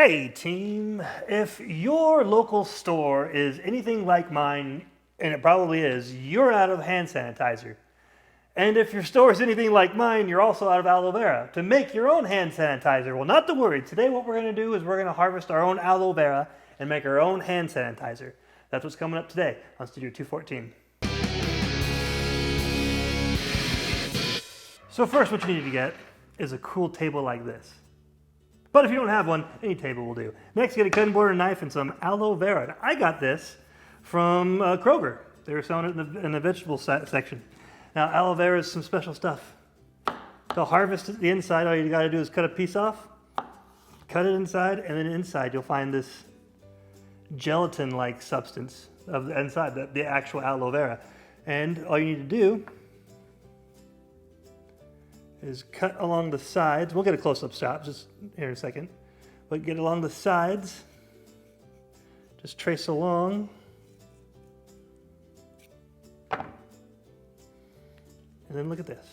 Hey team, if your local store is anything like mine, and it probably is, you're out of hand sanitizer. And if your store is anything like mine, you're also out of aloe vera to make your own hand sanitizer. Well, not to worry. Today what we're going to do is we're going to harvest our own aloe vera and make our own hand sanitizer. That's what's coming up today on STUDIO-214. So first what you need to get is a cool table like this. But if you don't have one, any table will do. Next, get a cutting board and knife and some aloe vera. Now, I got this from Kroger. They were selling it in the vegetable section. Now, aloe vera is some special stuff. To harvest the inside, all you got to do is cut a piece off, cut it inside, and then inside you'll find this gelatin-like substance of the inside, the actual aloe vera. And all you need to do is cut along the sides. We'll get a close-up shot just here in a second. But get along the sides. Just trace along. And then look at this.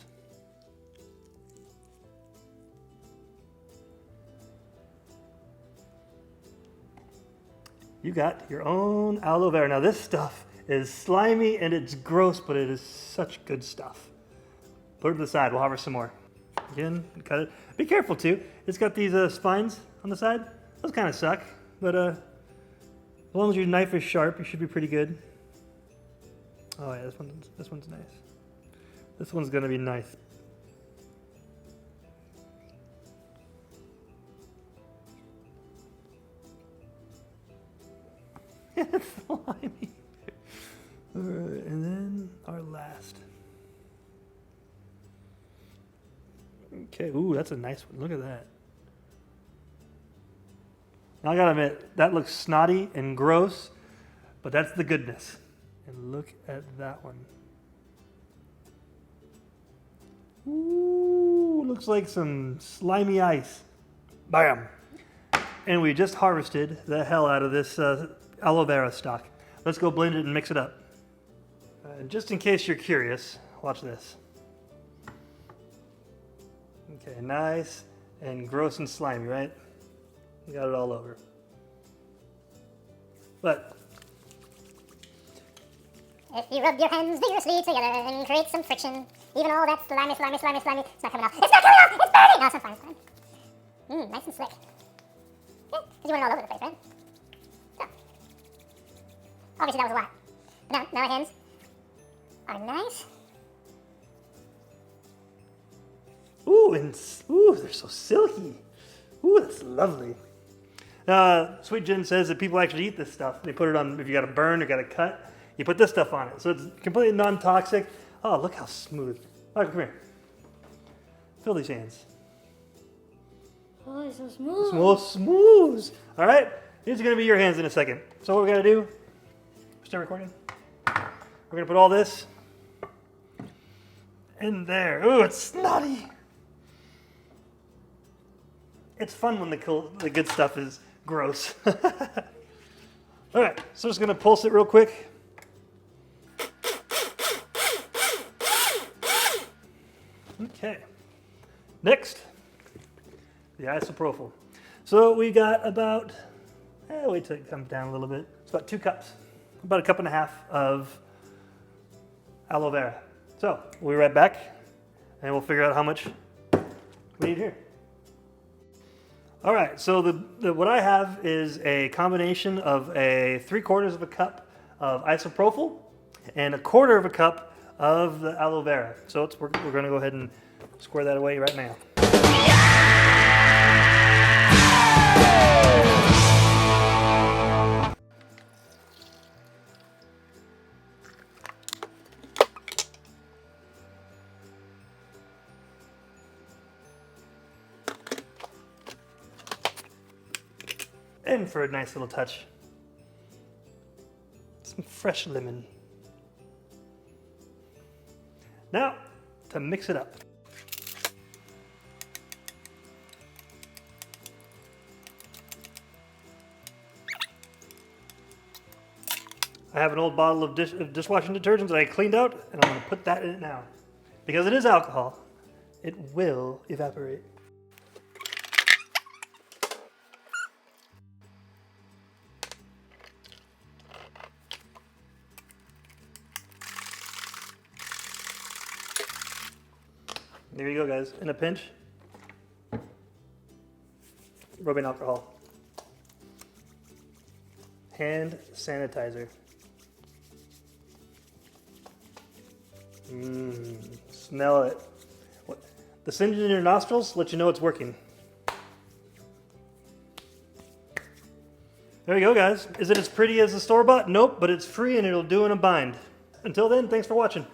You got your own aloe vera. Now this stuff is slimy and it's gross, but it is such good stuff. Put it to the side, we'll harvest some more. Again, cut it. Be careful too, it's got these spines on the side. Those kind of suck, but as long as your knife is sharp, you should be pretty good. Oh yeah, this one's nice. This one's gonna be nice. It's slimy. All right, and then our last. Okay, ooh, that's a nice one. Look at that. Now I gotta admit, that looks snotty and gross, but that's the goodness. And look at that one. Ooh, looks like some slimy ice. Bam! And we just harvested the hell out of this aloe vera stock. Let's go blend it and mix it up. Just in case you're curious, watch this. Okay, nice and gross and slimy, right? You got it all over. But if you rub your hands vigorously together and create some friction, even all that slimy, it's not coming off. It's not coming off! It's burning! No, it's not fine, it's fine. Nice and slick. Yeah, because you want it all over the place, right? So, obviously that was a lot. But now our hands are nice. Ooh, they're so silky. Ooh, that's lovely. Sweet Jen says that people actually eat this stuff. They put it on, if you got a burn or got a cut, you put this stuff on it. So it's completely non-toxic. Oh, look how smooth. Oh, come here. Feel these hands. Oh, it's so smooth. So smooth. All right, these are gonna be your hands in a second. So what we're gonna do, start recording. We're gonna put all this in there. Ooh, it's snotty. It's fun when the good stuff is gross. All right, so just gonna pulse it real quick. Okay, next, the isopropyl. So we got about, wait till it comes down a little bit. It's about 2 cups, about 1.5 cups of aloe vera. So we'll be right back and we'll figure out how much we need here. All right, so what I have is a combination of a 3/4 cup of isopropyl and 1/4 cup of the aloe vera. So we're going to go ahead and square that away right now. And for a nice little touch, some fresh lemon. Now, to mix it up. I have an old bottle of dishwashing detergent that I cleaned out, and I'm going to put that in it now. Because it is alcohol, it will evaporate. There you go, guys. In a pinch, rubbing alcohol. Hand sanitizer. Smell it. The singe in your nostrils let you know it's working. There you go, guys. Is it as pretty as the store-bought? Nope, but it's free and it'll do in a bind. Until then, thanks for watching.